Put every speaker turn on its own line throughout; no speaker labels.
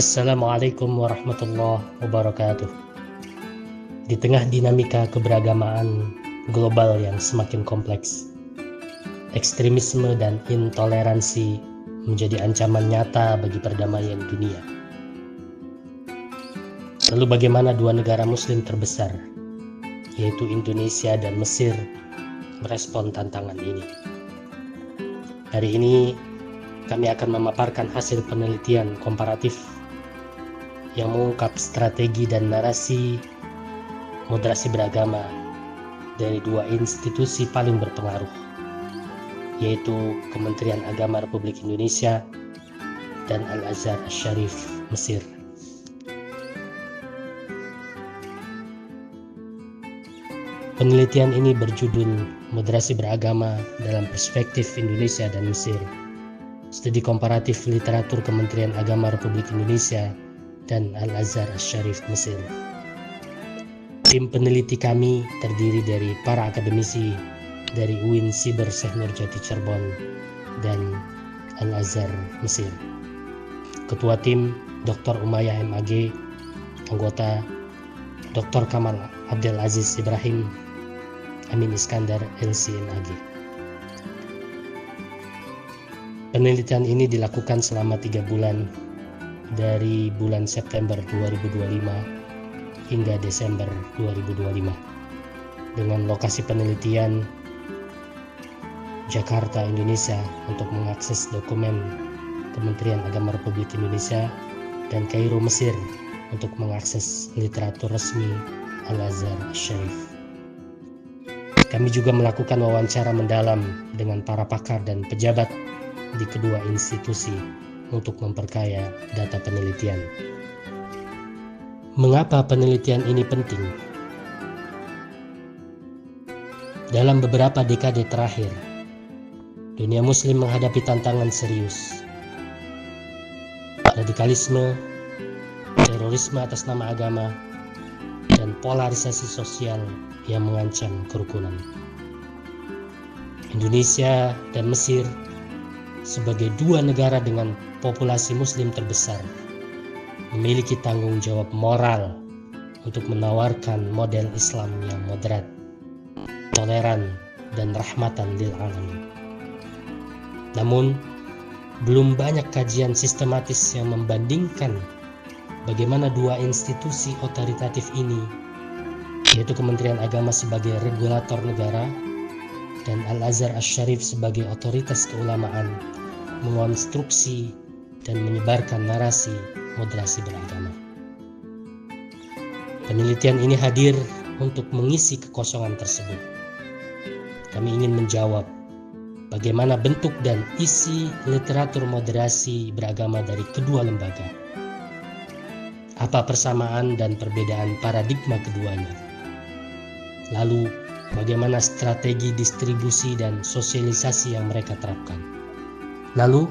Assalamualaikum warahmatullahi wabarakatuh. Di tengah dinamika keberagamaan global yang semakin kompleks, ekstremisme dan intoleransi menjadi ancaman nyata bagi perdamaian dunia. Lalu bagaimana dua negara muslim terbesar, yaitu Indonesia dan Mesir, merespon tantangan ini? Hari ini kami akan memaparkan hasil penelitian komparatif yang mengungkap strategi dan narasi moderasi beragama dari dua institusi paling berpengaruh, yaitu Kementerian Agama Republik Indonesia dan Al-Azhar Asy-Syarif Mesir. Penelitian ini berjudul Moderasi Beragama dalam Perspektif Indonesia dan Mesir, studi komparatif literatur Kementerian Agama Republik Indonesia dan Al-Azhar Asy-Syarif Mesir. Tim peneliti kami terdiri dari para akademisi dari UIN Siber Syekh Nurjati Cirebon dan Al-Azhar Mesir. Ketua tim Dr. Umayyah MAG, anggota Dr. Kamal Abdel Aziz Ibrahim, Amin Iskandar LC MAG. Penelitian ini dilakukan selama 3 bulan dari bulan September 2025 hingga Desember 2025 dengan lokasi penelitian Jakarta, Indonesia untuk mengakses dokumen Kementerian Agama Republik Indonesia dan Kairo, Mesir untuk mengakses literatur resmi Al-Azhar Asy-Syarif. Kami juga melakukan wawancara mendalam dengan para pakar dan pejabat di kedua institusi untuk memperkaya data penelitian. Mengapa penelitian ini penting? Dalam beberapa dekade terakhir, dunia muslim menghadapi tantangan serius. Radikalisme, terorisme atas nama agama, dan polarisasi sosial yang mengancam kerukunan. Indonesia dan Mesir sebagai dua negara dengan populasi muslim terbesar memiliki tanggung jawab moral untuk menawarkan model Islam yang moderat, toleran, dan rahmatan lil alamin. Namun, belum banyak kajian sistematis yang membandingkan bagaimana dua institusi otoritatif ini, yaitu Kementerian Agama sebagai regulator negara dan Al-Azhar Asy-Syarif sebagai otoritas keulamaan, mengonstruksi dan menyebarkan narasi moderasi beragama. Penelitian ini hadir untuk mengisi kekosongan tersebut. Kami ingin menjawab bagaimana bentuk dan isi literatur moderasi beragama dari kedua lembaga. Apa persamaan dan perbedaan paradigma keduanya? Lalu, bagaimana strategi distribusi dan sosialisasi yang mereka terapkan? Lalu,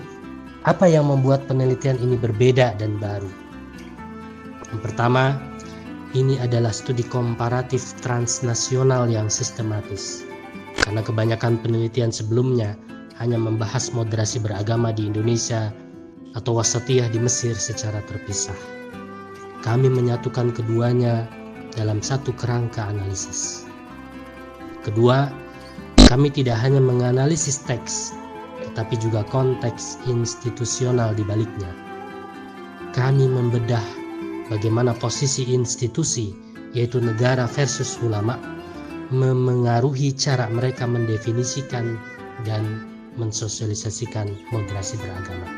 apa yang membuat penelitian ini berbeda dan baru? Yang pertama, ini adalah studi komparatif transnasional yang sistematis. Karena kebanyakan penelitian sebelumnya hanya membahas moderasi beragama di Indonesia atau wasatiyah di Mesir secara terpisah. Kami menyatukan keduanya dalam satu kerangka analisis. Kedua, kami tidak hanya menganalisis teks, tetapi juga konteks institusional di baliknya. Kami membedah bagaimana posisi institusi, yaitu negara versus ulama, memengaruhi cara mereka mendefinisikan dan mensosialisasikan moderasi beragama.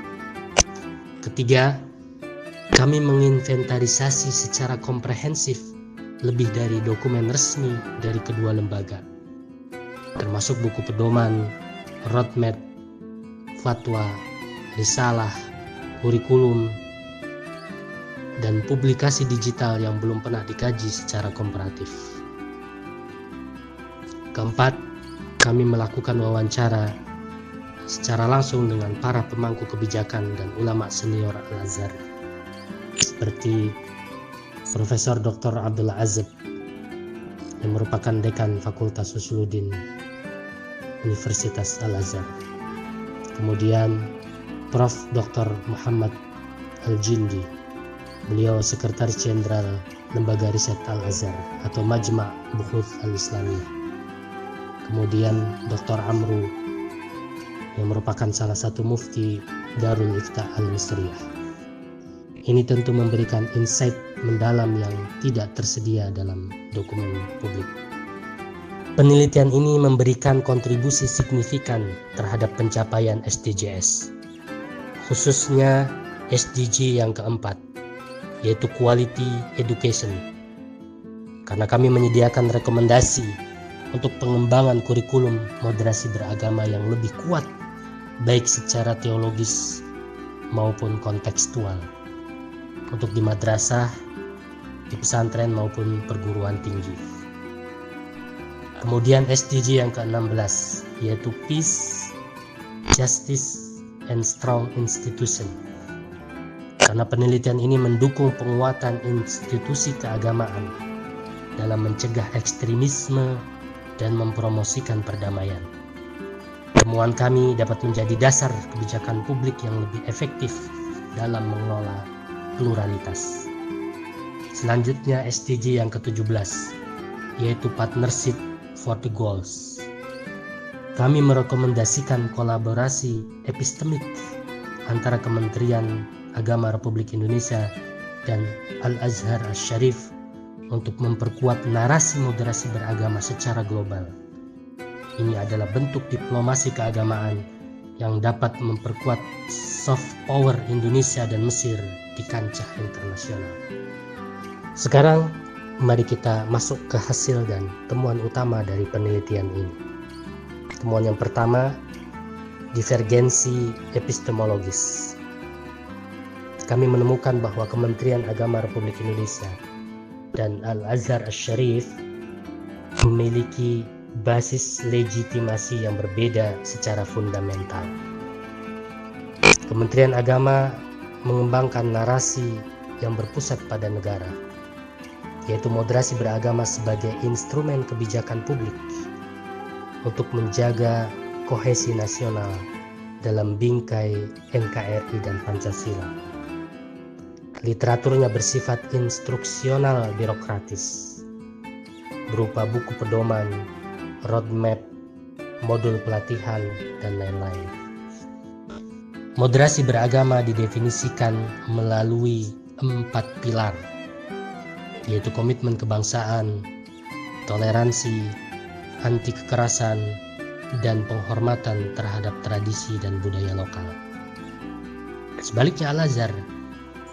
Ketiga, kami menginventarisasi secara komprehensif lebih dari dokumen resmi dari kedua lembaga, termasuk buku pedoman, roadmap, fatwa, risalah, kurikulum, dan publikasi digital yang belum pernah dikaji secara komparatif. Keempat, kami melakukan wawancara secara langsung dengan para pemangku kebijakan dan ulama senior Al-Azhar, seperti Profesor Dr. Abdullah Azab yang merupakan Dekan Fakultas Usuluddin Universitas Al-Azhar. Kemudian Prof. Dr. Muhammad Al-Jindi Beliau Sekretaris Jenderal Lembaga Riset Al-Azhar atau Majma' Buhuth Al-Islamiyah. Kemudian Dr. Amru yang merupakan salah satu mufti Darul Ifta Al-Misriyah. Ini tentu memberikan insight mendalam yang tidak tersedia dalam dokumen publik. Penelitian ini memberikan kontribusi signifikan terhadap pencapaian SDGs, khususnya SDG yang keempat, yaitu Quality Education. Karena kami menyediakan rekomendasi untuk pengembangan kurikulum moderasi beragama yang lebih kuat, baik secara teologis maupun kontekstual, untuk di madrasah, di pesantren maupun perguruan tinggi. Kemudian SDG yang ke-16, yaitu Peace, Justice, and Strong Institution. Karena penelitian ini mendukung penguatan institusi keagamaan dalam mencegah ekstremisme dan mempromosikan perdamaian. Temuan kami dapat menjadi dasar kebijakan publik yang lebih efektif dalam mengelola pluralitas. Selanjutnya SDG yang ke-17, yaitu Partnership for the Goals. Kami merekomendasikan kolaborasi epistemik antara Kementerian Agama Republik Indonesia dan Al-Azhar Asy-Syarif untuk memperkuat narasi moderasi beragama secara global. Ini adalah bentuk diplomasi keagamaan yang dapat memperkuat soft power Indonesia dan Mesir di kancah internasional. Sekarang mari kita masuk ke hasil dan temuan utama dari penelitian ini. Temuan yang pertama, divergensi epistemologis. Kami menemukan bahwa Kementerian Agama Republik Indonesia dan Al-Azhar Asy-Syarif memiliki basis legitimasi yang berbeda secara fundamental. Kementerian Agama mengembangkan narasi yang berpusat pada negara, yaitu moderasi beragama sebagai instrumen kebijakan publik untuk menjaga kohesi nasional dalam bingkai NKRI dan Pancasila. Literaturnya bersifat instruksional birokratis, berupa buku pedoman, roadmap, modul pelatihan, dan lain-lain. Moderasi beragama didefinisikan melalui 4 pilar, yaitu komitmen kebangsaan, toleransi, anti kekerasan, dan penghormatan terhadap tradisi dan budaya lokal. Sebaliknya Al-Azhar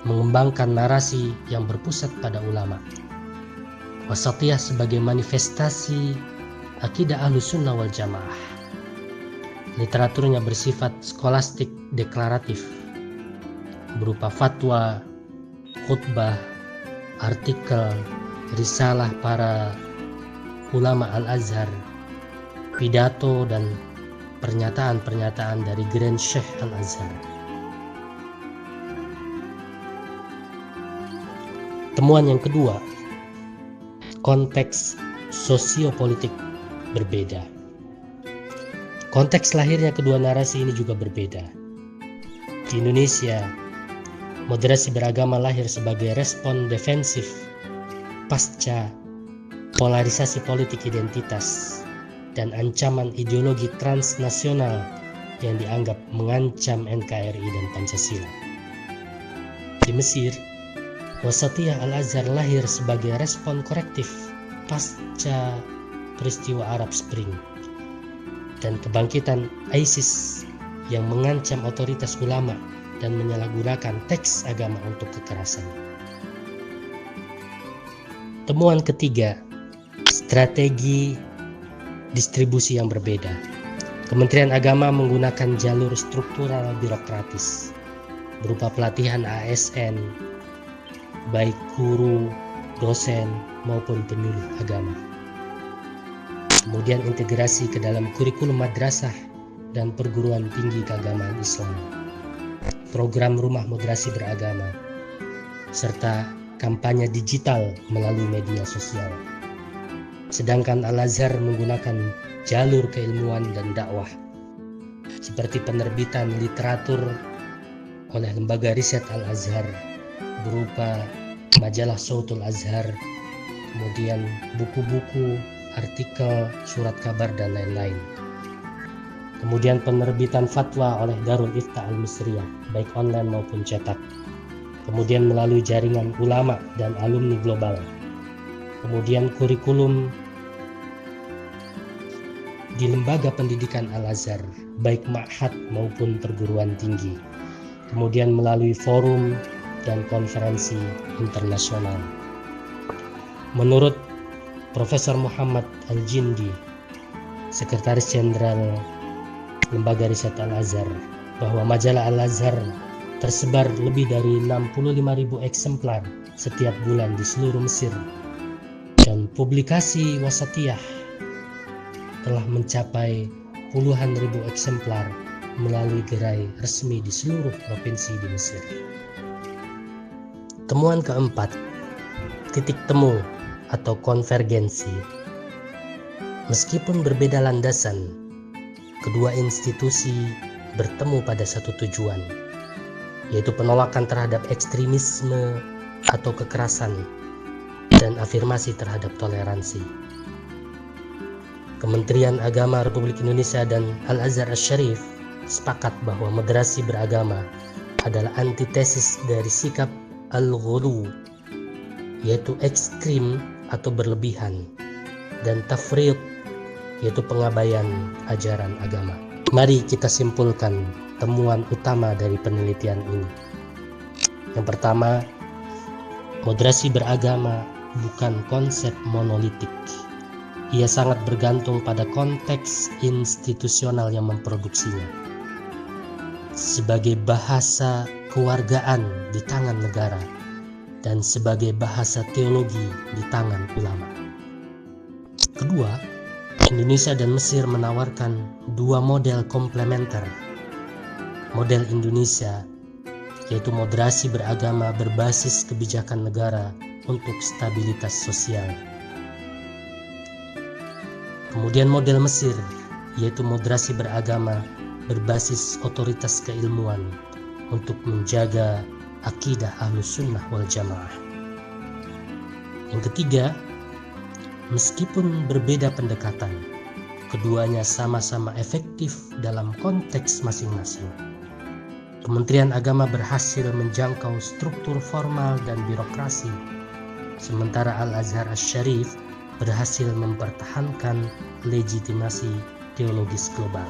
mengembangkan narasi yang berpusat pada ulama, wasatiyah sebagai manifestasi akidah Ahlussunnah wal Jamaah. Literaturnya bersifat skolastik deklaratif, berupa fatwa, khutbah, artikel, risalah para ulama Al-Azhar, pidato, dan pernyataan-pernyataan dari Grand Sheikh Al-Azhar. Temuan yang kedua, konteks sosiopolitik berbeda. Konteks lahirnya kedua narasi ini juga berbeda. Di Indonesia, moderasi beragama lahir sebagai respon defensif pasca polarisasi politik identitas dan ancaman ideologi transnasional yang dianggap mengancam NKRI dan Pancasila. Di Mesir, wasatiyah Al-Azhar lahir sebagai respon korektif pasca peristiwa Arab Spring dan kebangkitan ISIS yang mengancam otoritas ulama dan menyalahgunakan teks agama untuk kekerasan. Temuan ketiga, strategi distribusi yang berbeda. Kementerian Agama menggunakan jalur struktural birokratis berupa pelatihan ASN, baik guru, dosen, maupun penyuluh agama. Kemudian integrasi ke dalam kurikulum madrasah dan perguruan tinggi keagamaan Islam, program rumah moderasi beragama, serta kampanye digital melalui media sosial. Sedangkan Al-Azhar menggunakan jalur keilmuan dan dakwah, seperti penerbitan literatur oleh Lembaga Riset Al-Azhar, berupa majalah Sautul Azhar, kemudian buku-buku, artikel, surat kabar, dan lain-lain. Kemudian penerbitan fatwa oleh Darul Ifta Al-Misriyah, baik online maupun cetak. Kemudian melalui jaringan ulama dan alumni global. Kemudian kurikulum di lembaga pendidikan Al-Azhar, baik ma'had maupun perguruan tinggi. Kemudian melalui forum dan konferensi internasional. Menurut Profesor Muhammad Al-Jindi, Sekretaris Jenderal Lembaga Riset Al-Azhar, bahwa majalah Al-Azhar tersebar lebih dari 65.000 eksemplar setiap bulan di seluruh Mesir, dan publikasi Wasatiyah telah mencapai puluhan ribu eksemplar melalui gerai resmi di seluruh provinsi di Mesir. Temuan keempat, titik temu atau konvergensi. Meskipun berbeda landasan, kedua institusi bertemu pada satu tujuan, yaitu penolakan terhadap ekstremisme atau kekerasan dan afirmasi terhadap toleransi. Kementerian Agama Republik Indonesia dan Al-Azhar Asy-Syarif sepakat bahwa moderasi beragama adalah antitesis dari sikap al-ghulu, yaitu ekstrim atau berlebihan, dan tafriq, yaitu pengabaian ajaran agama. Mari kita simpulkan temuan utama dari penelitian ini. Yang pertama, moderasi beragama bukan konsep monolitik. Ia sangat bergantung pada konteks institusional yang memproduksinya. Sebagai bahasa kewargaan di tangan negara dan sebagai bahasa teologi di tangan ulama. Kedua, Indonesia dan Mesir menawarkan dua model komplementer. Model Indonesia, yaitu moderasi beragama berbasis kebijakan negara untuk stabilitas sosial. Kemudian model Mesir, yaitu moderasi beragama berbasis otoritas keilmuan untuk menjaga akidah Ahlus Sunnah wal Jamaah. Yang ketiga, meskipun berbeda pendekatan, keduanya sama-sama efektif dalam konteks masing-masing. Kementerian Agama berhasil menjangkau struktur formal dan birokrasi, sementara Al-Azhar Asy-Syarif berhasil mempertahankan legitimasi teologis global.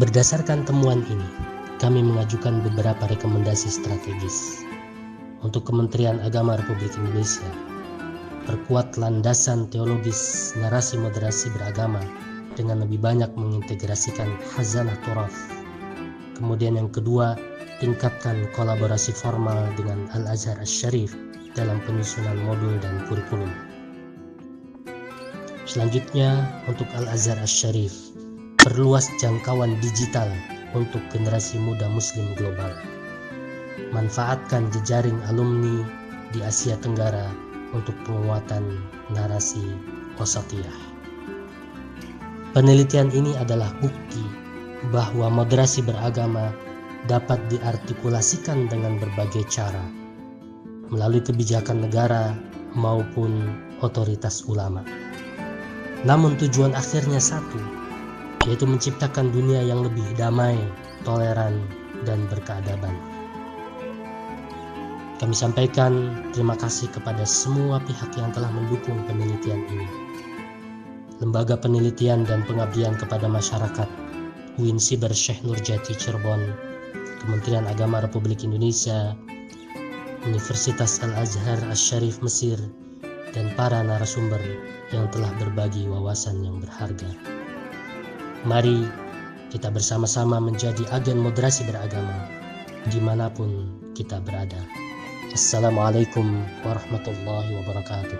Berdasarkan temuan ini, kami mengajukan beberapa rekomendasi strategis untuk Kementerian Agama Republik Indonesia. Perkuat landasan teologis narasi moderasi beragama dengan lebih banyak mengintegrasikan khazanah turaf. Kemudian yang kedua, tingkatkan kolaborasi formal dengan Al-Azhar Asy-Syarif dalam penyusunan modul dan kurikulum. Selanjutnya, untuk Al-Azhar Asy-Syarif, perluas jangkauan digital untuk generasi muda muslim global. Manfaatkan jejaring alumni di Asia Tenggara untuk penguatan narasi wasatiyah. Penelitian ini adalah bukti bahwa moderasi beragama dapat diartikulasikan dengan berbagai cara, melalui kebijakan negara maupun otoritas ulama. Namun tujuan akhirnya satu, yaitu menciptakan dunia yang lebih damai, toleran, dan berkeadaban. Kami sampaikan terima kasih kepada semua pihak yang telah mendukung penelitian ini. Lembaga Penelitian dan Pengabdian kepada Masyarakat UIN Siber Syekh Nurjati Cirebon, Kementerian Agama Republik Indonesia, Universitas Al-Azhar Asy-Syarif Mesir, dan para narasumber yang telah berbagi wawasan yang berharga. Mari kita bersama-sama menjadi agen moderasi beragama dimanapun kita berada. Assalamualaikum warahmatullahi wabarakatuh.